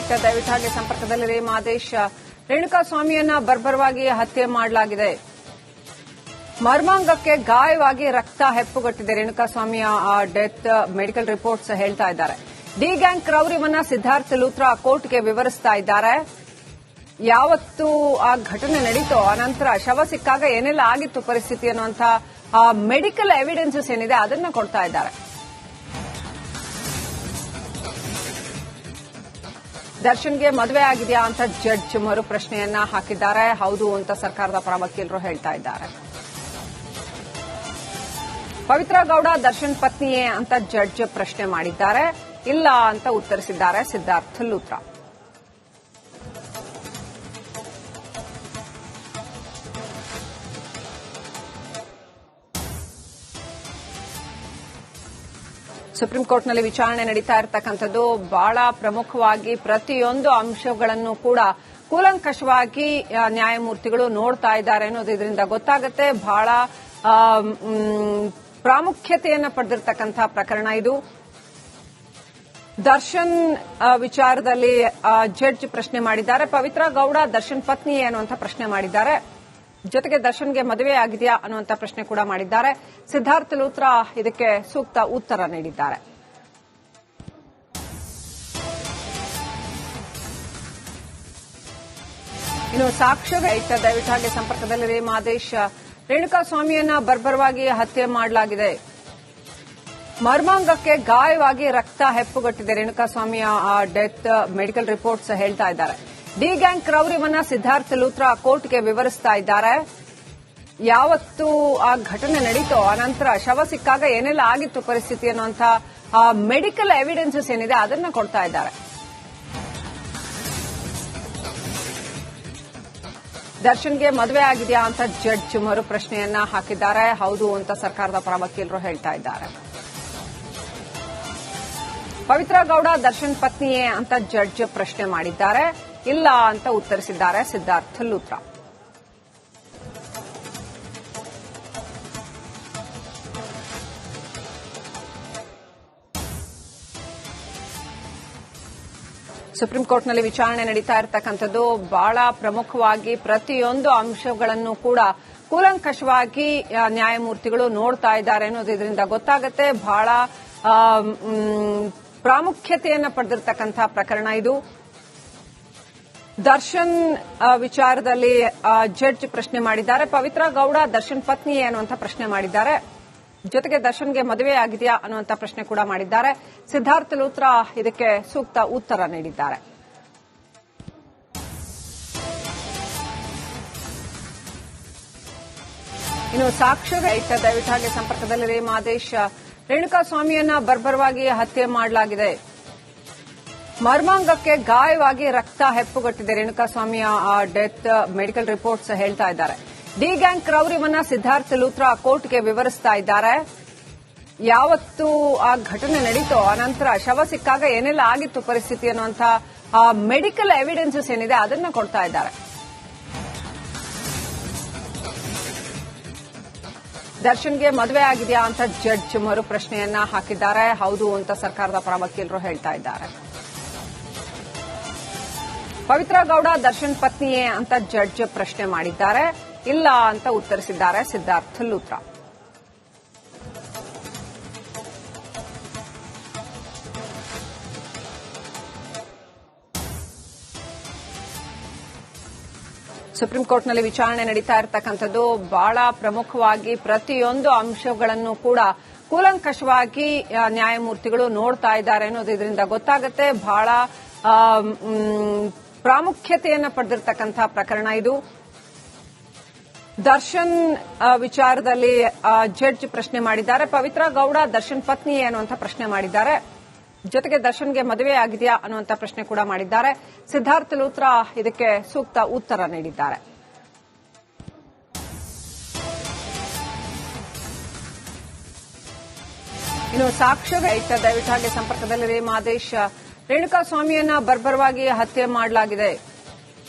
ರೈತ ದಯವಿಟ್ಟು ಹಾಗೆ ಸಂಪರ್ಕದಲ್ಲಿರಿ. ಮಾದೇಶ್, ರೇಣುಕಾಸ್ವಾಮಿಯನ್ನ ಬರ್ಬರವಾಗಿ ಹತ್ಯೆ ಮಾಡಲಾಗಿದೆ. ಮರ್ಮಾಂಗಕ್ಕೆ ಗಾಯವಾಗಿ ರಕ್ತ ಹೆಪ್ಪುಗಟ್ಟಿದೆ. ರೇಣುಕಾಸ್ವಾಮಿಯ ಡೆತ್ ಮೆಡಿಕಲ್ ರಿಪೋರ್ಟ್ಸ್ ಹೇಳ್ತಾ ಇದ್ದಾರೆ. ಡಿ ಗ್ಯಾಂಗ್ ಕ್ರೌರ್ಯವನ್ನ ಸಿದ್ಧಾರ್ಥ ಲೂಥ್ರಾ ಕೋರ್ಟ್ಗೆ ವಿವರಿಸ್ತಾ ಇದ್ದಾರೆ. ಯಾವತ್ತು ಆ ಘಟನೆ ನಡೀತೋ ಅನಂತರ ಶವ ಸಿಕ್ಕಾಗ ಏನೆಲ್ಲ ಆಗಿತ್ತು ಪರಿಸ್ಥಿತಿ ಅನ್ನುವಂಥ ಮೆಡಿಕಲ್ ಎವಿಡೆನ್ಸಸ್ ಏನಿದೆ ಅದನ್ನ ಕೊಡ್ತಾ ಇದ್ದಾರೆ. ದರ್ಶನ್ಗೆ ಮದುವೆ ಆಗಿದೆಯಾ ಅಂತ ಜಡ್ಜ್ ಮರು ಪ್ರಶ್ನೆಯನ್ನ ಹಾಕಿದ್ದಾರೆ. ಹೌದು ಅಂತ ಸರ್ಕಾರದ ಪರ ವಕೀಲರು ಹೇಳ್ತಾ ಇದ್ದಾರೆ. ಪವಿತ್ರ ಗೌಡ ದರ್ಶನ್ ಪತ್ನಿಯೇ ಅಂತ ಜಡ್ಜ್ ಪ್ರಶ್ನೆ ಮಾಡಿದ್ದಾರೆ. ಇಲ್ಲ ಅಂತ ಉತ್ತರಿಸಿದ್ದಾರೆ ಸಿದ್ಧಾರ್ಥ ಲೂಥ್ರಾ. ಸುಪ್ರೀಂ ಕೋರ್ಟ್ನಲ್ಲಿ ವಿಚಾರಣೆ ನಡೀತಾ ಇರತಕ್ಕಂಥದ್ದು. ಬಹಳ ಪ್ರಮುಖವಾಗಿ ಪ್ರತಿಯೊಂದು ಅಂಶಗಳನ್ನು ಕೂಡ ಕೂಲಂಕಷವಾಗಿ ನ್ಯಾಯಮೂರ್ತಿಗಳು ನೋಡ್ತಾ ಇದ್ದಾರೆ ಅನ್ನೋದು ಇದರಿಂದ ಗೊತ್ತಾಗುತ್ತೆ. ಬಹಳ ಪ್ರಾಮುಖ್ಯತೆಯನ್ನು ಪಡೆದಿರತಕ್ಕಂಥ ಪ್ರಕರಣ ಇದು. ದರ್ಶನ್ ವಿಚಾರದಲ್ಲಿ ಜಡ್ಜ್ ಪ್ರಶ್ನೆ ಮಾಡಿದ್ದಾರೆ. ಪವಿತ್ರ ಗೌಡ ದರ್ಶನ್ ಪತ್ನಿ ಅನ್ನುವಂಥ ಪ್ರಶ್ನೆ ಮಾಡಿದ್ದಾರೆ. ಜೊತೆಗೆ ದರ್ಶನ್ಗೆ ಮದುವೆ ಆಗಿದೆಯಾ ಅನ್ನುವಂಥ ಪ್ರಶ್ನೆ ಕೂಡ ಮಾಡಿದ್ದಾರೆ. ಸಿದ್ಧಾರ್ಥ ಲೂಥ್ರಾ ಇದಕ್ಕೆ ಸೂಕ್ತ ಉತ್ತರ ನೀಡಿದ್ದಾರೆ. ಇನ್ನು ಸಾಕ್ಷ್ಯ ದಯವಿಟ್ಟು ಹಾಗೆ ಸಂಪರ್ಕದಲ್ಲಿರಿ. ಮಾದೇಶ್, ರೇಣುಕಾಸ್ವಾಮಿಯನ್ನ ಬರ್ಬರವಾಗಿ ಹತ್ಯೆ ಮಾಡಲಾಗಿದೆ. ಮರ್ಮಾಂಗಕ್ಕೆ ಗಾಯವಾಗಿ ರಕ್ತ ಹೆಪ್ಪುಗಟ್ಟಿದೆ. ರೇಣುಕಾಸ್ವಾಮಿಯ ಡೆತ್ ಮೆಡಿಕಲ್ ರಿಪೋರ್ಟ್ಸ್ ಹೇಳ್ತಾ ಇದ್ದಾರೆ. ಡಿ ಗ್ಯಾಂಗ್ ಕ್ರೌರ್ಯವನ್ನ ಸಿದ್ಧಾರ್ಥ ಲೂಥ್ರಾ ಕೋರ್ಟ್ಗೆ ವಿವರಿಸ್ತಾ ಇದ್ದಾರೆ. ಯಾವತ್ತು ಆ ಘಟನೆ ನಡೀತೋ ಅನಂತರ ಶವ ಸಿಕ್ಕಾಗ ಏನೆಲ್ಲ ಆಗಿತ್ತು ಪರಿಸ್ಥಿತಿ ಅನ್ನುವಂಥ ಮೆಡಿಕಲ್ ಎವಿಡೆನ್ಸಸ್ ಏನಿದೆ ಅದನ್ನ ಕೊಡ್ತಾ ಇದ್ದಾರೆ. ದರ್ಶನ್ಗೆ ಮದುವೆ ಆಗಿದೆಯಾ ಅಂತ ಜಡ್ಜ್ ಮರು ಪ್ರಶ್ನೆಯನ್ನ ಹಾಕಿದ್ದಾರೆ. ಹೌದು ಅಂತ ಸರ್ಕಾರದ ಪರ ವಕೀಲರು ಹೇಳ್ತಾ ಇದ್ದಾರೆ. ಪವಿತ್ರ ಗೌಡ ದರ್ಶನ್ ಪತ್ನಿಯೇ ಅಂತ ಜಡ್ಜ್ ಪ್ರಶ್ನೆ ಮಾಡಿದ್ದಾರೆ. ಇಲ್ಲ ಅಂತ ಉತ್ತರಿಸಿದ್ದಾರೆ ಸಿದ್ಧಾರ್ಥ ಲೂಥ್ರಾ. ಸುಪ್ರೀಂ ಕೋರ್ಟ್ನಲ್ಲಿ ವಿಚಾರಣೆ ನಡೀತಾ ಇರತಕ್ಕಂಥದ್ದು. ಬಹಳ ಪ್ರಮುಖವಾಗಿ ಪ್ರತಿಯೊಂದು ಅಂಶಗಳನ್ನು ಕೂಡ ಕೂಲಂಕಷವಾಗಿ ನ್ಯಾಯಮೂರ್ತಿಗಳು ನೋಡ್ತಾ ಇದ್ದಾರೆ ಅನ್ನೋದು ಇದರಿಂದ ಗೊತ್ತಾಗುತ್ತೆ. ಬಹಳ ಪ್ರಾಮುಖ್ಯತೆಯನ್ನು ಪಡೆದಿರತಕ್ಕಂಥ ಪ್ರಕರಣ ಇದು. ದರ್ಶನ್ ವಿಚಾರದಲ್ಲಿ ಜಡ್ಜ್ ಪ್ರಶ್ನೆ ಮಾಡಿದ್ದಾರೆ. ಪವಿತ್ರ ಗೌಡ ದರ್ಶನ್ ಪತ್ನಿಯೇ ಅನ್ನುವಂಥ ಪ್ರಶ್ನೆ ಮಾಡಿದ್ದಾರೆ. ಜೊತೆಗೆ ದರ್ಶನ್ಗೆ ಮದುವೆ ಆಗಿದೆಯಾ ಅನ್ನುವಂಥ ಪ್ರಶ್ನೆ ಕೂಡ ಮಾಡಿದ್ದಾರೆ. ಸಿದ್ಧಾರ್ಥ ಲೂಥ್ರಾ ಇದಕ್ಕೆ ಸೂಕ್ತ ಉತ್ತರ ನೀಡಿದ್ದಾರೆ. ಇನ್ನು ಸಾಕ್ಷ್ಯ ದಯವಿಟ್ಟು ಹಾಗೆ ಸಂಪರ್ಕದಲ್ಲಿರಿ. ಮಾದೇಶ್, ರೇಣುಕಾಸ್ವಾಮಿಯನ್ನ ಬರ್ಬರವಾಗಿ ಹತ್ಯೆ ಮಾಡಲಾಗಿದೆ. ಮರ್ಮಾಂಗಕ್ಕೆ ಗಾಯವಾಗಿ ರಕ್ತ ಹೆಪ್ಪುಗಟ್ಟಿದೆ. ರೇಣುಕಾಸ್ವಾಮಿಯ ಡೆತ್ ಮೆಡಿಕಲ್ ರಿಪೋರ್ಟ್ಸ್ ಹೇಳ್ತಾ ಇದ್ದಾರೆ. ಡಿ ಗ್ಯಾಂಗ್ ಕ್ರೌರ್ಯವನ್ನ ಸಿದ್ಧಾರ್ಥ ಲೂಥ್ರಾ ಕೋರ್ಟ್ಗೆ ವಿವರಿಸ್ತಾ ಇದ್ದಾರೆ. ಯಾವತ್ತು ಆ ಘಟನೆ ನಡೀತೋ ಅನಂತರ ಶವ ಸಿಕ್ಕಾಗ ಏನೆಲ್ಲ ಆಗಿತ್ತು ಪರಿಸ್ಥಿತಿ ಅನ್ನುವಂಥ ಮೆಡಿಕಲ್ ಎವಿಡೆನ್ಸಸ್ ಏನಿದೆ ಅದನ್ನ ಕೊಡ್ತಾ ಇದ್ದಾರೆ. ದರ್ಶನ್ಗೆ ಮದುವೆ ಆಗಿದೆಯಾ ಅಂತ ಜಡ್ಜ್ ಮರು ಪ್ರಶ್ನೆಯನ್ನ ಹಾಕಿದ್ದಾರೆ. ಹೌದು ಅಂತ ಸರ್ಕಾರದ ಪರ ವಕೀಲರು ಹೇಳ್ತಾ ಇದ್ದಾರೆ. ಪವಿತ್ರ ಗೌಡ ದರ್ಶನ್ ಪತ್ನಿಯೇ ಅಂತ ಜಡ್ಜ್ ಪ್ರಶ್ನೆ ಮಾಡಿದ್ದಾರೆ. ಇಲ್ಲ ಅಂತ ಉತ್ತರಿಸಿದ್ದಾರೆ ಸಿದ್ಧಾರ್ಥ ಲೂಥ್ರಾ. ಸುಪ್ರೀಂ ಕೋರ್ಟ್ನಲ್ಲಿ ವಿಚಾರಣೆ ನಡೀತಾ ಇರತಕ್ಕಂಥದ್ದು. ಬಹಳ ಪ್ರಮುಖವಾಗಿ ಪ್ರತಿಯೊಂದು ಅಂಶಗಳನ್ನು ಕೂಡ ಕೂಲಂಕಷವಾಗಿ ನ್ಯಾಯಮೂರ್ತಿಗಳು ನೋಡ್ತಾ ಇದ್ದಾರೆ ಅನ್ನೋದು ಇದರಿಂದ ಗೊತ್ತಾಗುತ್ತೆ. ಬಹಳ ಪ್ರಾಮುಖ್ಯತೆಯನ್ನು ಪಡೆದಿರತಕ್ಕಂಥ ಪ್ರಕರಣ ಇದು. ದರ್ಶನ್ ವಿಚಾರದಲ್ಲಿ ಜಡ್ಜ್ ಪ್ರಶ್ನೆ ಮಾಡಿದ್ದಾರೆ. ಪವಿತ್ರ ಗೌಡ ದರ್ಶನ್ ಪತ್ನಿಯೇ ಅನ್ನುವಂಥ ಪ್ರಶ್ನೆ ಮಾಡಿದ್ದಾರೆ. ಜೊತೆಗೆ ದರ್ಶನ್ಗೆ ಮದುವೆ ಆಗಿದೆಯಾ ಅನ್ನುವಂಥ ಪ್ರಶ್ನೆ ಕೂಡ ಮಾಡಿದ್ದಾರೆ. ಸಿದ್ಧಾರ್ಥ ಲೂಥ್ರಾ ಇದಕ್ಕೆ ಸೂಕ್ತ ಉತ್ತರ ನೀಡಿದ್ದಾರೆ. ಇನ್ನು ಸಾಕ್ಷ್ಯ ದಯವಿಟ್ಟು ಹಾಗೆ ಸಂಪರ್ಕದಲ್ಲಿರಿ. ಮಾದೇಶ್, ರೇಣುಕಾಸ್ವಾಮಿಯನ್ನ ಬರ್ಬರವಾಗಿ ಹತ್ಯೆ ಮಾಡಲಾಗಿದೆ.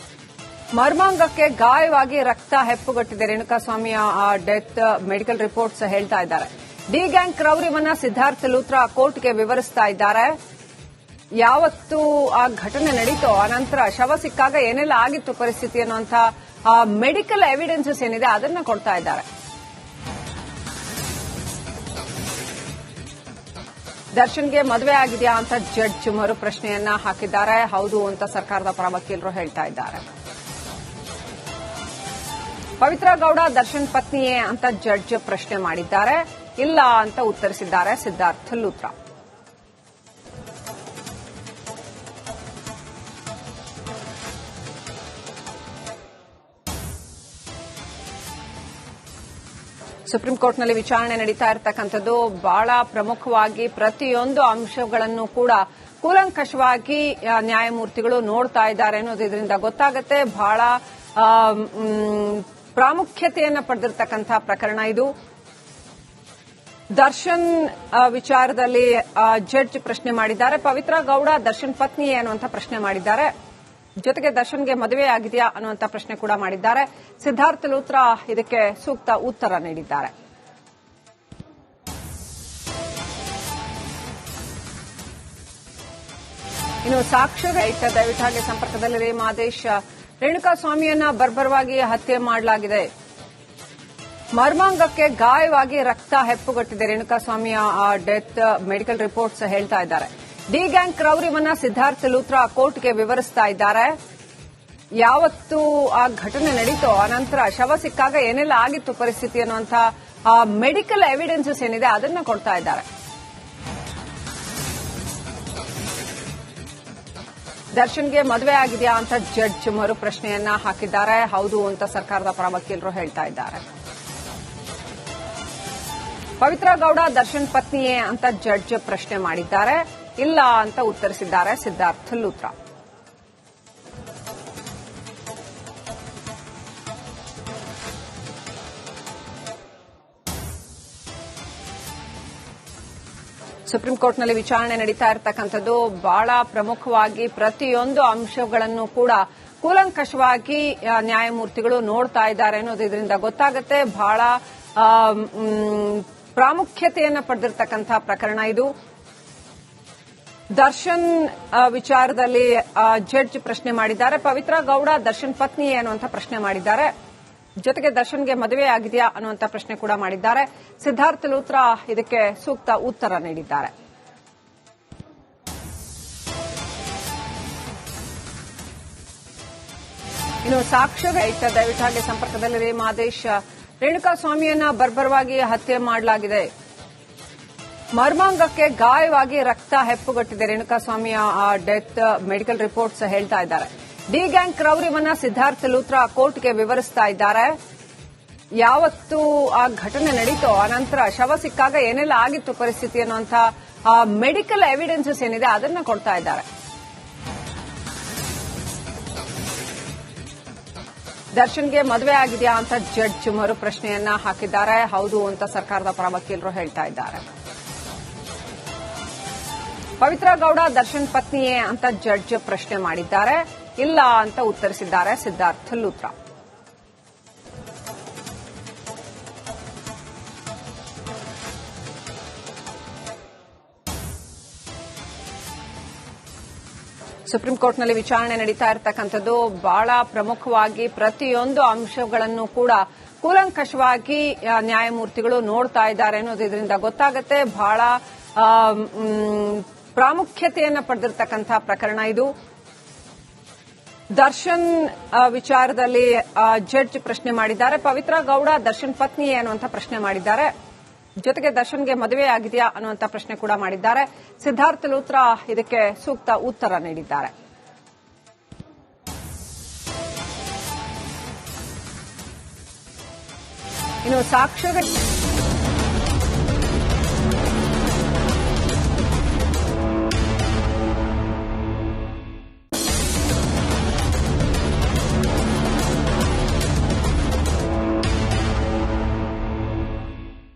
ಮರ್ಮಾಂಗಕ್ಕೆ ಗಾಯವಾಗಿ ರಕ್ತ ಹೆಪ್ಪುಗಟ್ಟಿದೆ. ರೇಣುಕಾಸ್ವಾಮಿಯ ಡೆತ್ ಮೆಡಿಕಲ್ ರಿಪೋರ್ಟ್ಸ್ ಹೇಳ್ತಾ ಇದ್ದಾರೆ. ಡಿ ಗ್ಯಾಂಗ್ ಕ್ರೌರ್ಯವನ್ನ ಸಿದ್ಧಾರ್ಥ ಲೂಥ್ರಾ ಕೋರ್ಟ್ಗೆ ವಿವರಿಸ್ತಾ ಇದ್ದಾರೆ. ಯಾವತ್ತು ಆ ಘಟನೆ ನಡೀತೋ ಅನಂತರ ಶವ ಸಿಕ್ಕಾಗ ಏನೆಲ್ಲ ಆಗಿತ್ತು ಪರಿಸ್ಥಿತಿ ಅನ್ನುವಂಥ ಮೆಡಿಕಲ್ ಎವಿಡೆನ್ಸಸ್ ಏನಿದೆ ಅದನ್ನ ಕೊಡ್ತಾ ಇದ್ದಾರೆ. ದರ್ಶನ್ಗೆ ಮದುವೆ ಆಗಿದೆಯಾ ಅಂತ ಜಡ್ಜ್ ಮರು ಪ್ರಶ್ನೆಯನ್ನ ಹಾಕಿದ್ದಾರೆ. ಹೌದು ಅಂತ ಸರ್ಕಾರದ ಪರ ವಕೀಲರು ಹೇಳ್ತಾ ಇದ್ದಾರೆ. ಪವಿತ್ರ ಗೌಡ ದರ್ಶನ್ ಪತ್ನಿಯೇ ಅಂತ ಜಡ್ಜ್ ಪ್ರಶ್ನೆ ಮಾಡಿದ್ದಾರೆ. ಇಲ್ಲ ಅಂತ ಉತ್ತರಿಸಿದ್ದಾರೆ ಸಿದ್ಧಾರ್ಥ್ ಲೂಥ್ರಾ. ಸುಪ್ರೀಂ ಕೋರ್ಟ್ನಲ್ಲಿ ವಿಚಾರಣೆ ನಡೀತಾ ಇರತಕ್ಕಂಥದ್ದು ಬಹಳ ಪ್ರಮುಖವಾಗಿ ಪ್ರತಿಯೊಂದು ಅಂಶಗಳನ್ನು ಕೂಡ ಕೂಲಂಕಷವಾಗಿ ನ್ಯಾಯಮೂರ್ತಿಗಳು ನೋಡ್ತಾ ಇದ್ದಾರೆ ಅನ್ನೋದು ಇದರಿಂದ ಗೊತ್ತಾಗುತ್ತೆ. ಬಹಳ ಪ್ರಾಮುಖ್ಯತೆಯನ್ನು ಪಡೆದಿರತಕ್ಕಂಥ ಪ್ರಕರಣ ಇದು. ದರ್ಶನ್ ವಿಚಾರದಲ್ಲಿ ಜಡ್ಜ್ ಪ್ರಶ್ನೆ ಮಾಡಿದ್ದಾರೆ. ಪವಿತ್ರ ಗೌಡ ದರ್ಶನ್ ಪತ್ನಿ ಅನ್ನುವಂಥ ಪ್ರಶ್ನೆ ಮಾಡಿದ್ದಾರೆ. ಜೊತೆಗೆ ದರ್ಶನ್ಗೆ ಮದುವೆ ಆಗಿದೆಯಾ ಅನ್ನುವಂಥ ಪ್ರಶ್ನೆ ಕೂಡ ಮಾಡಿದ್ದಾರೆ. ಸಿದ್ಧಾರ್ಥ್ ಲೂಥ್ರಾ ಇದಕ್ಕೆ ಸೂಕ್ತ ಉತ್ತರ ನೀಡಿದ್ದಾರೆ. ಇನ್ನು ಸಾಕ್ಷ್ಯ ದಯವಿಟ್ಟು ಹಾಗೆ ಸಂಪರ್ಕದಲ್ಲಿದೆ ಮಾದೇಶ್. ರೇಣುಕಾಸ್ವಾಮಿಯನ್ನ ಬರ್ಬರವಾಗಿ ಹತ್ಯೆ ಮಾಡಲಾಗಿದೆ. ಮರ್ಮಾಂಗಕ್ಕೆ ಗಾಯವಾಗಿ ರಕ್ತ ಹೆಪ್ಪುಗಟ್ಟಿದೆ. ರೇಣುಕಾಸ್ವಾಮಿಯ ಡೆತ್ ಮೆಡಿಕಲ್ ರಿಪೋರ್ಟ್ಸ್ ಹೇಳ್ತಾ ಇದ್ದಾರೆ. ಡಿ ಗ್ಯಾಂಗ್ ಕ್ರೌರ್ಯವನ್ನ ಸಿದ್ಧಾರ್ಥ್ ಲೂಥ್ರಾ ಕೋರ್ಟ್ಗೆ ವಿವರಿಸ್ತಾ ಇದ್ದಾರೆ. ಯಾವತ್ತು ಆ ಘಟನೆ ನಡೀತೋ ಅನಂತರ ಶವ ಸಿಕ್ಕಾಗ ಏನೆಲ್ಲ ಆಗಿತ್ತು ಪರಿಸ್ಥಿತಿ ಅನ್ನುವಂಥ ಮೆಡಿಕಲ್ ಎವಿಡೆನ್ಸಸ್ ಏನಿದೆ ಅದನ್ನ ಕೊಡ್ತಾ ಇದ್ದಾರೆ. ದರ್ಶನ್ಗೆ ಮದುವೆ ಆಗಿದೆಯಾ ಅಂತ ಜಡ್ಜ್ ಮರು ಪ್ರಶ್ನೆಯನ್ನ ಹಾಕಿದ್ದಾರೆ. ಹೌದು ಅಂತ ಸರ್ಕಾರದ ಪರ ವಕೀಲರು ಹೇಳ್ತಾ ಇದ್ದಾರೆ. ಪವಿತ್ರ ಗೌಡ ದರ್ಶನ್ ಪತ್ನಿಯೇ ಅಂತ ಜಡ್ಜ್ ಪ್ರಶ್ನೆ ಮಾಡಿದ್ದಾರೆ. ಇಲ್ಲ ಅಂತ ಉತ್ತರಿಸಿದ್ದಾರೆ ಸಿದ್ಧಾರ್ಥ್ ಲೂಥ್ರಾ. ಸುಪ್ರೀಂ ಕೋರ್ಟ್ನಲ್ಲಿ ವಿಚಾರಣೆ ನಡೀತಾ ಇರತಕ್ಕಂಥದ್ದು ಬಹಳ ಪ್ರಮುಖವಾಗಿ ಪ್ರತಿಯೊಂದು ಅಂಶಗಳನ್ನು ಕೂಡ ಕೂಲಂಕಷವಾಗಿ ನ್ಯಾಯಮೂರ್ತಿಗಳು ನೋಡ್ತಾ ಇದ್ದಾರೆ ಅನ್ನೋದು ಇದರಿಂದ ಗೊತ್ತಾಗುತ್ತೆ. ಬಹಳ ಪ್ರಾಮುಖ್ಯತೆಯನ್ನು ಪಡೆದಿರತಕ್ಕಂಥ ಪ್ರಕರಣ ಇದು. ದರ್ಶನ್ ವಿಚಾರದಲ್ಲಿ ಜಡ್ಜ್ ಪ್ರಶ್ನೆ ಮಾಡಿದ್ದಾರೆ. ಪವಿತ್ರ ಗೌಡ ದರ್ಶನ್ ಪತ್ನಿ ಅನ್ನುವಂಥ ಪ್ರಶ್ನೆ ಮಾಡಿದ್ದಾರೆ. ಜೊತೆಗೆ ದರ್ಶನ್ಗೆ ಮದುವೆ ಆಗಿದೆಯಾ ಅನ್ನುವಂಥ ಪ್ರಶ್ನೆ ಕೂಡ ಮಾಡಿದ್ದಾರೆ. ಸಿದ್ಧಾರ್ಥ್ ಲೂಥ್ರಾ ಇದಕ್ಕೆ ಸೂಕ್ತ ಉತ್ತರ ನೀಡಿದ್ದಾರೆ. ಇನ್ನು ಸಾಕ್ಷ್ಯ ದಯವಿಟ್ಟು ಹಾಗೆ ಸಂಪರ್ಕದಲ್ಲಿದೆ ಮಾದೇಶ್. ರೇಣುಕಾಸ್ವಾಮಿಯನ್ನ ಬರ್ಬರವಾಗಿ ಹತ್ಯೆ ಮಾಡಲಾಗಿದೆ. ಮರ್ಮಾಂಗಕ್ಕೆ ಗಾಯವಾಗಿ ರಕ್ತ ಹೆಪ್ಪುಗಟ್ಟಿದೆ. ರೇಣುಕಾಸ್ವಾಮಿಯ ಡೆತ್ ಮೆಡಿಕಲ್ ರಿಪೋರ್ಟ್ಸ್ ಹೇಳ್ತಾ ಇದ್ದಾರೆ. ಡಿ ಗ್ಯಾಂಗ್ ಕ್ರೌರ್ಯವನ್ನ ಸಿದ್ಧಾರ್ಥ್ ಲೂಥ್ರಾ ಕೋರ್ಟ್ಗೆ ವಿವರಿಸ್ತಾ ಇದ್ದಾರೆ. ಯಾವತ್ತು ಆ ಘಟನೆ ನಡೀತೋ ಅನಂತರ ಶವ ಸಿಕ್ಕಾಗ ಏನೆಲ್ಲ ಆಗಿತ್ತು ಪರಿಸ್ಥಿತಿ ಅನ್ನುವಂಥ ಮೆಡಿಕಲ್ ಎವಿಡೆನ್ಸಸ್ ಏನಿದೆ ಅದನ್ನ ಕೊಡ್ತಾ ಇದ್ದಾರೆ. ದರ್ಶನ್ಗೆ ಮದುವೆ ಆಗಿದೆಯಾ ಅಂತ ಜಡ್ಜ್ ಮರು ಪ್ರಶ್ನೆಯನ್ನ ಹಾಕಿದ್ದಾರೆ. ಹೌದು ಅಂತ ಸರ್ಕಾರದ ಪರ ವಕೀಲರು ಹೇಳ್ತಾ ಇದ್ದಾರೆ. ಪವಿತ್ರ ಗೌಡ ದರ್ಶನ್ ಪತ್ನಿಯೇ ಅಂತ ಜಡ್ಜ್ ಪ್ರಶ್ನೆ ಮಾಡಿದ್ದಾರೆ. ಇಲ್ಲ ಅಂತ ಉತ್ತರಿಸಿದ್ದಾರೆ ಸಿದ್ಧಾರ್ಥ್ ಲೂಥ್ರಾ. ಸುಪ್ರೀಂ ಕೋರ್ಟ್ನಲ್ಲಿ ವಿಚಾರಣೆ ನಡೀತಾ ಇರತಕ್ಕಂಥದ್ದು ಬಹಳ ಪ್ರಮುಖವಾಗಿ ಪ್ರತಿಯೊಂದು ಅಂಶಗಳನ್ನು ಕೂಡ ಕೂಲಂಕಷವಾಗಿ ನ್ಯಾಯಮೂರ್ತಿಗಳು ನೋಡ್ತಾ ಇದ್ದಾರೆ ಅನ್ನೋದು ಇದರಿಂದ ಗೊತ್ತಾಗುತ್ತೆ. ಬಹಳ ಪ್ರಾಮುಖ್ಯತೆಯನ್ನು ಪಡೆದಿರತಕ್ಕಂಥ ಪ್ರಕರಣ ಇದು. ದರ್ಶನ್ ವಿಚಾರದಲ್ಲಿ ಜಡ್ಜ್ ಪ್ರಶ್ನೆ ಮಾಡಿದ್ದಾರೆ. ಪವಿತ್ರ ಗೌಡ ದರ್ಶನ್ ಪತ್ನಿ ಅನ್ನುವಂಥ ಪ್ರಶ್ನೆ ಮಾಡಿದ್ದಾರೆ. ಜೊತೆಗೆ ದರ್ಶನ್ಗೆ ಮದುವೆ ಆಗಿದೆಯಾ ಅನ್ನುವಂಥ ಪ್ರಶ್ನೆ ಕೂಡ ಮಾಡಿದ್ದಾರೆ. ಸಿದ್ಧಾರ್ಥ್ ಲೂಥ್ರಾ ಇದಕ್ಕೆ ಸೂಕ್ತ ಉತ್ತರ ನೀಡಿದ್ದಾರೆ. ಇನ್ನು ಸಾಕ್ಷ್ಯ